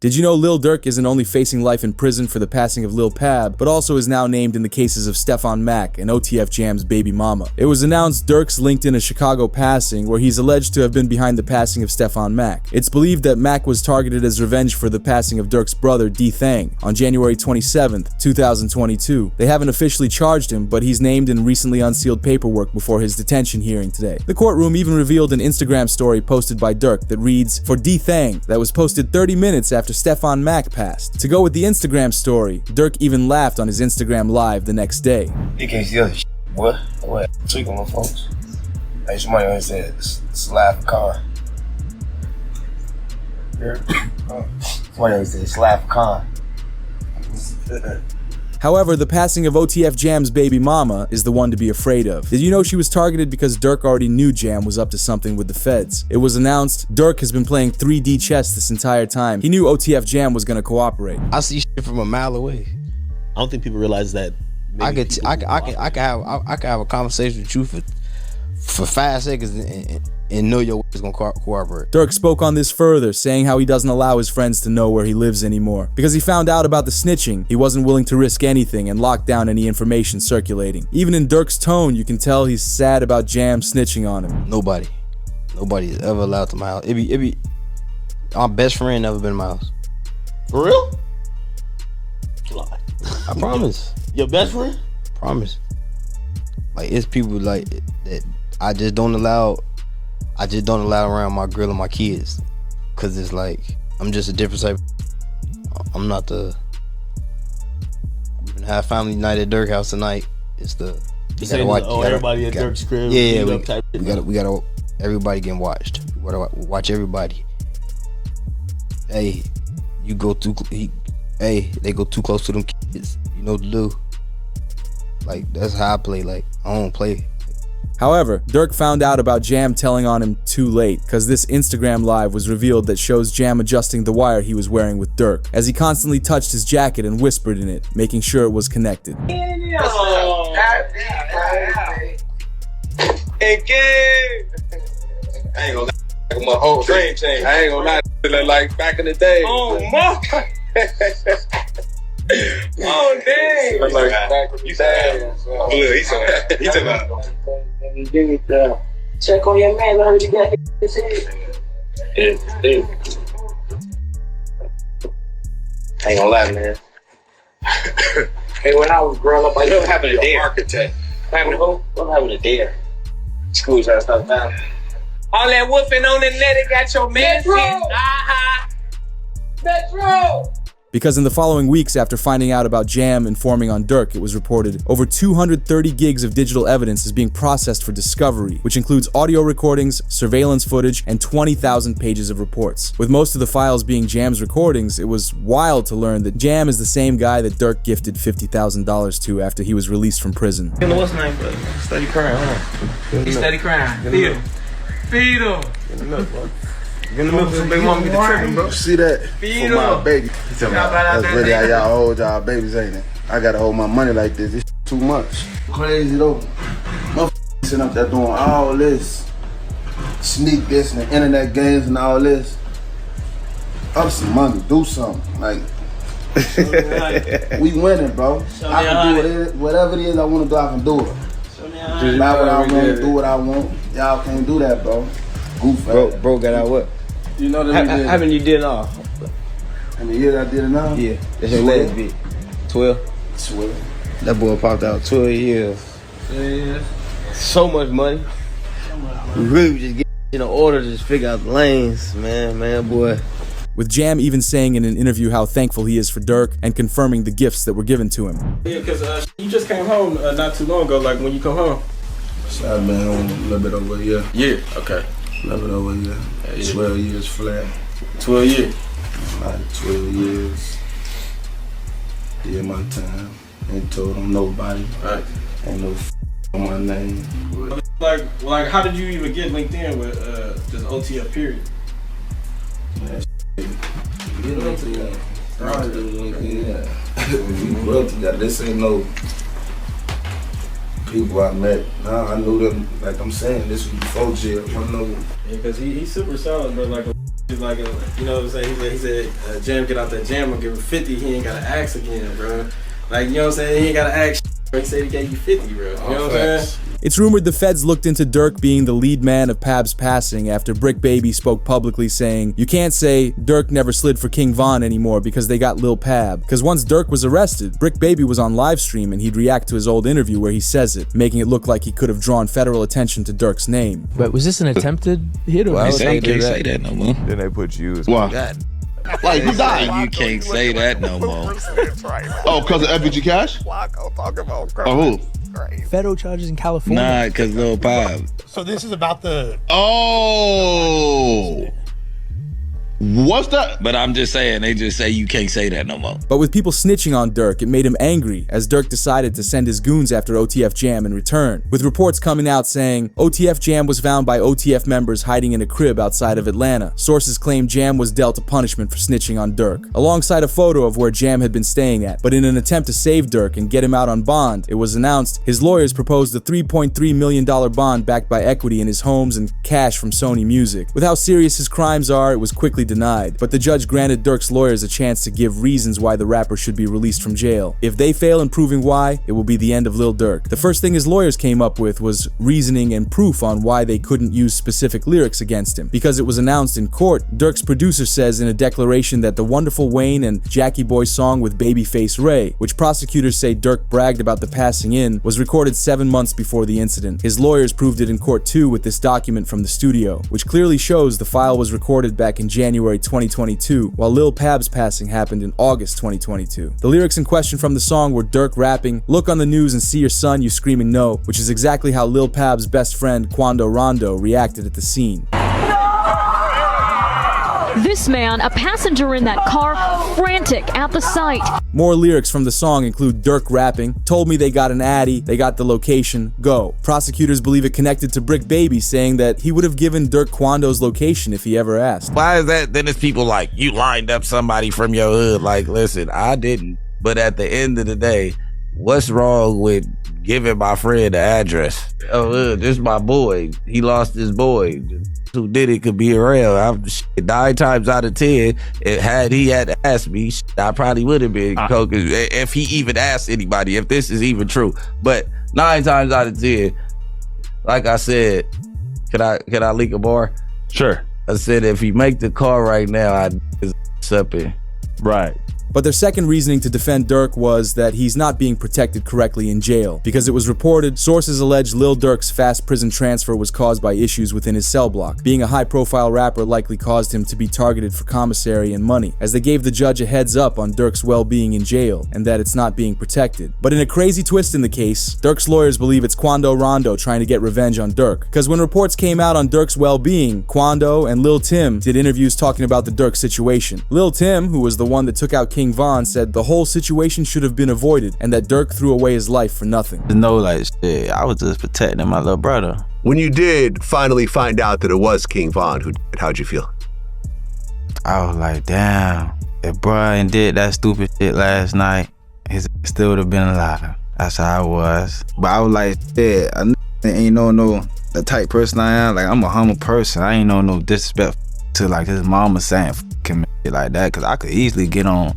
Did you know Lil Durk isn't only facing life in prison for the passing of Lul Pab, but also is now named in the cases of Stefan Mack and OTF Jam's baby mama? It was announced Durk's linked in a Chicago passing where he's alleged to have been behind the passing of Stefan Mack. It's believed that Mack was targeted as revenge for the passing of Durk's brother D Thang on January 27th, 2022. They haven't officially charged him, but he's named in recently unsealed paperwork before his detention hearing today. The courtroom even revealed an Instagram story posted by Durk that reads, "For D Thang," that was posted 30 minutes after Stefan Mack passed. To go with the Instagram story, Durk even laughed on his Instagram live the next day. You can't see other shit, boy. What? Tweaking with folks. Hey, somebody always said, slap a con. Somebody always said, slap a con. However, the passing of OTF Jam's baby mama is the one to be afraid of. Did you know she was targeted because Durk already knew Jam was up to something with the feds? It was announced Durk has been playing 3D chess this entire time. He knew OTF Jam was gonna cooperate. I see shit from a mile away. I don't think people realize that. I can have a conversation with you for 5 seconds and know your is gonna cooperate. Durk spoke on this further, saying how he doesn't allow his friends to know where he lives anymore. Because he found out about the snitching, he wasn't willing to risk anything and lock down any information circulating. Even in Durk's tone, you can tell he's sad about Jam snitching on him. Nobody is ever allowed to my house. It be our best friend never been in my house. For real? I promise. Your best friend? Promise. Like, it's people like that I just don't allow around my girl and my kids, cause it's like I'm just a different type. I'm not the. We're gonna have family night at Durk house tonight. It's the. You gotta watch. Everybody at Durk's crib. Yeah, we gotta. Everybody getting watched. We gotta watch everybody. Hey, you go too. Hey, they go too close to them kids. You know what to do. Like, that's how I play. Like, I don't play. However, Durk found out about Jam telling on him too late, cause this Instagram live was revealed that shows Jam adjusting the wire he was wearing with Durk, as he constantly touched his jacket and whispered in it, making sure it was connected. Oh, I ain't gonna lie, my whole dream changed. I ain't gonna lie, like back in the day. Oh, my. Oh, dang. Like back in the day. Look, he took out. Check on your man, learn what you got to say. I ain't gonna lie, man. Hey, when I was growing up, I What happened to Dare? Architect. What happened to Dare? School trying to stop down. All that woofing on the net, it got your man. Metro! Because in the following weeks after finding out about Jam informing on Durk, it was reported over 230 gigs of digital evidence is being processed for discovery, which includes audio recordings, surveillance footage, and 20,000 pages of reports. With most of the files being Jam's recordings, it was wild to learn that Jam is the same guy that Durk gifted $50,000 to after he was released from prison. You know what's name, bro? Steady crying, huh? He's steady crying. Feed him. Feed him. Get him up, bro. Get him up so they want me to trick him, bro. See that? Feed for my him. baby. That's really how y'all hold y'all babies, ain't it? I gotta hold my money like this. This too much. Crazy though. My sitting up there doing all this. Sneak this and the internet games and all this. Up some money, do something. Like, we winning, bro. I can do whatever it is I want to do, I can do it. Just not what I want to do what I want. Y'all can't do that, bro. Goof, bro got out what? You know that How many you did all? How many years I did it now? Yeah, that's your last bit. 12? 12. That boy popped out 12 years. Yeah. So much money. We really was just getting in order to just figure out the lanes, man, boy. With Jam even saying in an interview how thankful he is for Durk and confirming the gifts that were given to him. Yeah, because you just came home not too long ago, like when you come home. So I've been home a little bit over a year. Yeah, okay. A little bit over a year. 12 years flat. 12 years. Like 12 years. Did my time. Ain't told them nobody. Right. Ain't no on my name. Like, how did you even get linked in with just OTF period? Man, get linked in. I do LinkedIn. Yeah. We grew up together. This ain't no people I met. Nah, I knew them. Like I'm saying, this was before jail. I know. Yeah, because he's super solid, but like, was like, you know what I'm saying? He said, Jam get out that jam and give him 50. He ain't gotta ask again, bro. Like, you know what I'm saying? He ain't gotta ask. He said he gave you 50, bro. You know what I'm saying? It's rumored the feds looked into Durk being the lead man of Pab's passing after Brick Baby spoke publicly saying, "You can't say Durk never slid for King Von anymore because they got Lil Pab." Because once Durk was arrested, Brick Baby was on live stream and he'd react to his old interview where he says it, making it look like he could have drawn federal attention to Durk's name. But was this an attempted hit or Well, they can't say that no more. Then they put you as Why? Like, who died? You can't say that no more. Oh, because of FBG Cash? Oh, who? federal charges in California? Nah, because Lul Pab. So this is about the... Oh! What's that? But I'm just saying, they just say you can't say that no more. But with people snitching on Durk, it made him angry, as Durk decided to send his goons after OTF Jam in return, with reports coming out saying OTF Jam was found by OTF members hiding in a crib outside of Atlanta. Sources claim Jam was dealt a punishment for snitching on Durk, alongside a photo of where Jam had been staying at. But in an attempt to save Durk and get him out on bond, it was announced his lawyers proposed a $3.3 million bond backed by equity in his homes and cash from Sony Music. With how serious his crimes are, it was quickly denied, but the judge granted Durk's lawyers a chance to give reasons why the rapper should be released from jail. If they fail in proving why, it will be the end of Lil Durk. The first thing his lawyers came up with was reasoning and proof on why they couldn't use specific lyrics against him. Because it was announced in court, Durk's producer says in a declaration that the Wonderful Wayne and Jackie Boy song with Babyface Ray, which prosecutors say Durk bragged about the passing in, was recorded 7 months before the incident. His lawyers proved it in court too with this document from the studio, which clearly shows the file was recorded back in January 2022, while Lil Pab's passing happened in August 2022. The lyrics in question from the song were Durk rapping, "Look on the news and see your son, you screaming no," which is exactly how Lil Pab's best friend Quando Rondo reacted at the scene. This man, a passenger in that car, frantic at the sight. More lyrics from the song include Durk rapping, "Told me they got an Addy, they got the location, go." Prosecutors believe it connected to Brick Baby, saying that he would have given Durk Quando's location if he ever asked. Why is that? Then it's people like, you lined up somebody from your hood. Like, listen, I didn't. But at the end of the day, what's wrong with giving my friend the address? Oh, this is my boy. He lost his boy. Who did it could be around. 9 times out of 10, had he had asked me, I probably would have been if he even asked anybody, if this is even true. But 9 times out of 10, like I said, can I leak a bar? Sure. I said if he make the call right now, I'd something. Right. But their second reasoning to defend Durk was that he's not being protected correctly in jail, because it was reported sources allege Lil Durk's fast prison transfer was caused by issues within his cell block. Being a high-profile rapper likely caused him to be targeted for commissary and money, as they gave the judge a heads up on Durk's well-being in jail and that it's not being protected. But in a crazy twist in the case, Durk's lawyers believe it's Quando Rondo trying to get revenge on Durk, because when reports came out on Durk's well-being, Quando and Lil Tim did interviews talking about the Durk situation. Lil Tim, who was the one that took out King Von, said the whole situation should have been avoided and that Durk threw away his life for nothing. No, like, shit, I was just protecting my little brother. When you did finally find out that it was King Von who did it, how'd you feel? I was like, damn, if Brian did that stupid shit last night, he still would have been alive. That's how I was. But I was like, shit, I ain't no the type person I am. Like, I'm a humble person. I ain't no disrespect to like his mama saying f***ing shit like that, because I could easily get on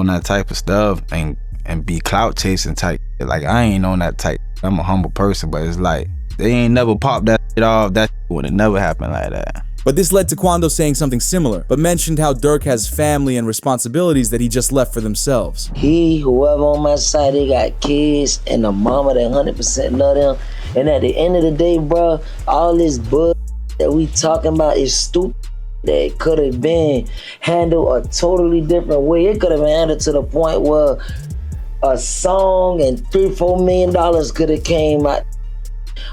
that type of stuff and be clout chasing type. Like, I ain't on that type. I'm a humble person, but it's like they ain't never popped that shit off. That would have never happened like that. But this led to Quando saying something similar, but mentioned how Durk has family and responsibilities that he just left for themselves. Whoever on my side, they got kids and a mama that 100% love them. And at the end of the day, bro, all this bull that we talking about is stupid. That could have been handled a totally different way. It could have been handled to the point where a song and $3-4 million could have came out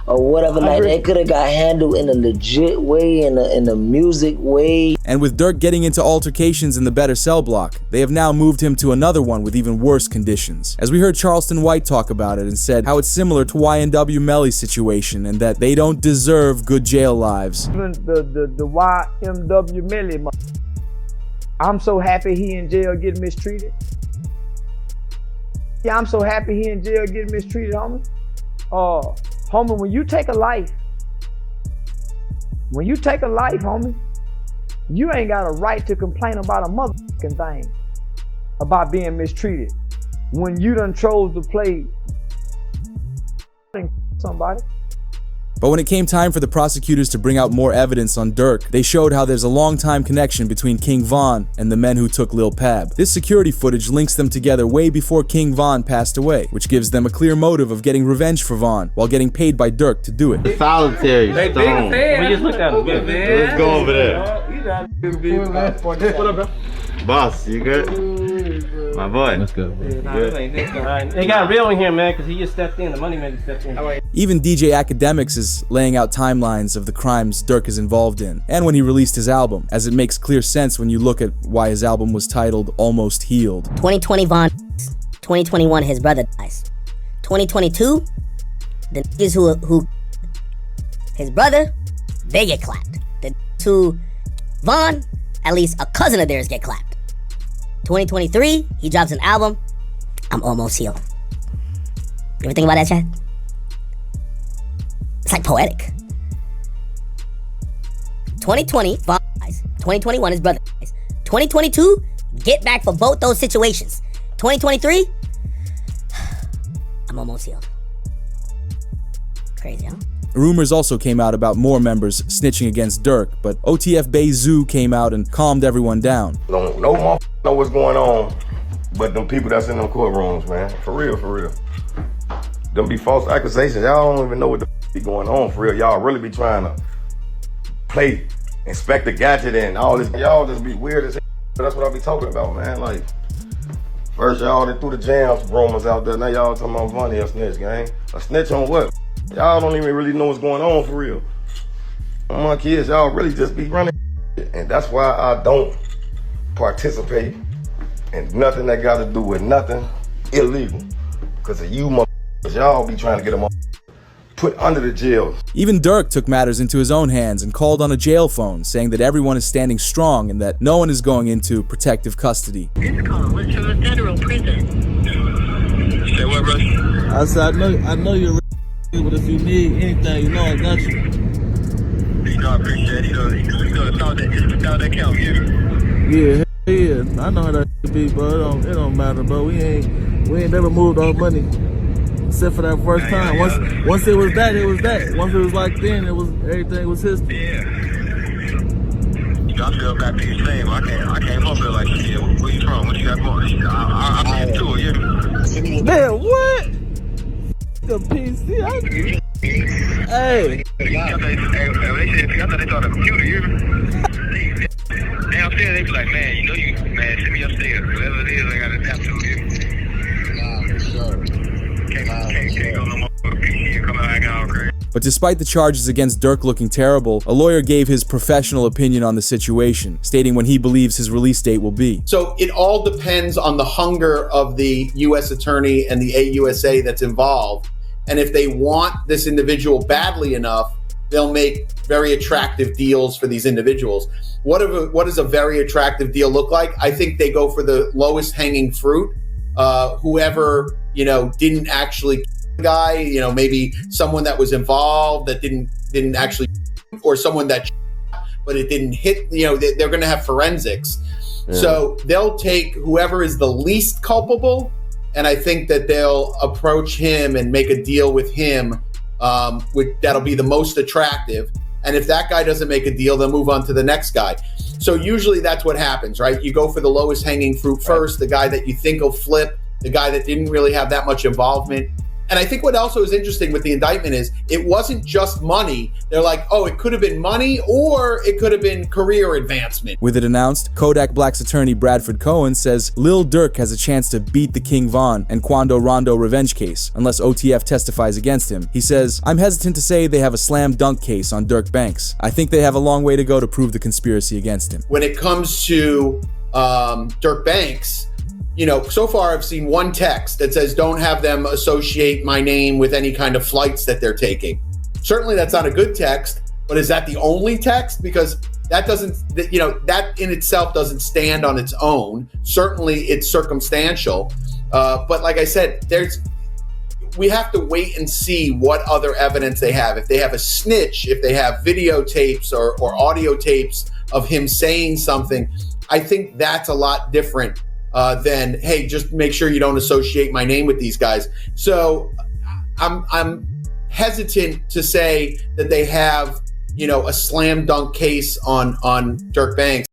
or whatever like that. It could have got handled in a legit way, in a music way. And with Durk getting into altercations in the better cell block, they have now moved him to another one with even worse conditions. As we heard Charleston White talk about it and said how it's similar to YNW Melly's situation and that they don't deserve good jail lives. The YMW Melly, I'm so happy he in jail getting mistreated. Yeah, I'm so happy he in jail getting mistreated, homie. Homie, when you take a life, homie, You ain't got a right to complain about a motherfucking thing, about being mistreated, when you done chose to play somebody. But when it came time for the prosecutors to bring out more evidence on Durk, they showed how there's a long-time connection between King Von and the men who took Lul Pab. This security footage links them together way before King Von passed away, which gives them a clear motive of getting revenge for Von while getting paid by Durk to do it. Solitary stone. We just looked at him. Good, man. Let's go over there. What up, bro? Boss, you good? My boy. Let's go. They got real in here, man, because he just stepped in. The money man just stepped in. Even DJ Academics is laying out timelines of the crimes Durk is involved in, and when he released his album, as it makes clear sense when you look at why his album was titled Almost Healed. 2020 Von, 2021 his brother dies. 2022, the niggas who his brother, they get clapped. The who Von, at least a cousin of theirs get clapped. 2023, he drops an album, I'm Almost Healed. You ever think about that, Chad? It's like poetic. 2020, Von dies. 2021, his brother dies. 2022, get back for both those situations. 2023, I'm Almost Healed. Crazy, huh? Rumors also came out about more members snitching against Durk, but OTF Bay Zoo came out and calmed everyone down. Don't no motherfucker know what's going on, but them people that's in them courtrooms, man. For real, for real. Them be false accusations. Y'all don't even know what the be going on for real. Y'all really be trying to play Inspector Gadget and all this. Y'all just be weird as hell. That's what I be talking about, man. Like, first y'all threw the jams rumors out there. Now y'all talking about money a snitch, gang. A snitch on what? Y'all don't even really know what's going on for real. My kids, y'all really just be running. And that's why I don't participate in nothing that got to do with nothing illegal. Because of you motherfuckers, y'all be trying to get them put under the jail. Even Durk took matters into his own hands and called on a jail phone, saying that everyone is standing strong and that no one is going into protective custody. This call is from a federal prison. Say what, bro? I said, I know you're but if you need anything, you know I got you. You know, I appreciate it. You know, it's out that count, yeah. Yeah, I know how that be, bro. It don't matter, bro. We ain't never moved our money. Except for that first time. Once it was that, it was that. Once it was like then, everything was history. Yeah. I feel back to the same. I came up here like, shit, where you from? What you got going? I'm in tour, yeah. Man, what? The PC. Hey. I thought they thought a computer, you downstairs, they be like, man, you know you, man, send me upstairs. Whatever it is, I got to tap to you. Nah, for sure. Can't go no more PC and come out acting all crazy. But despite the charges against Durk looking terrible, a lawyer gave his professional opinion on the situation, stating when he believes his release date will be. So it all depends on the hunger of the U.S. attorney and the AUSA that's involved. And if they want this individual badly enough, they'll make very attractive deals for these individuals. What does a very attractive deal look like? I think they go for the lowest hanging fruit. Whoever, didn't actually kill the guy, maybe someone that was involved that didn't actually, or someone that, but it didn't hit, they're going to have forensics. Yeah. So they'll take whoever is the least culpable, and I think that they'll approach him and make a deal with him, that'll be the most attractive. And if that guy doesn't make a deal, they'll move on to the next guy. So usually that's what happens, right? You go for the lowest hanging fruit first, the guy that you think will flip, the guy that didn't really have that much involvement. And I think what also is interesting with the indictment is it wasn't just money. They're like, oh, it could have been money or it could have been career advancement. With it announced, Kodak Black's attorney Bradford Cohen says Lil Durk has a chance to beat the King Von and Quando Rondo revenge case, unless OTF testifies against him. He says, I'm hesitant to say they have a slam dunk case on Durk Banks. I think they have a long way to go to prove the conspiracy against him. When it comes to Durk Banks, so far I've seen one text that says don't have them associate my name with any kind of flights that they're taking. Certainly that's not a good text, but is that the only text? Because that that in itself doesn't stand on its own. Certainly it's circumstantial. But like I said, we have to wait and see what other evidence they have. If they have a snitch, if they have videotapes or audio tapes of him saying something. I think that's a lot different than, hey, just make sure you don't associate my name with these guys. So I'm hesitant to say that they have, a slam dunk case on Dirk Banks.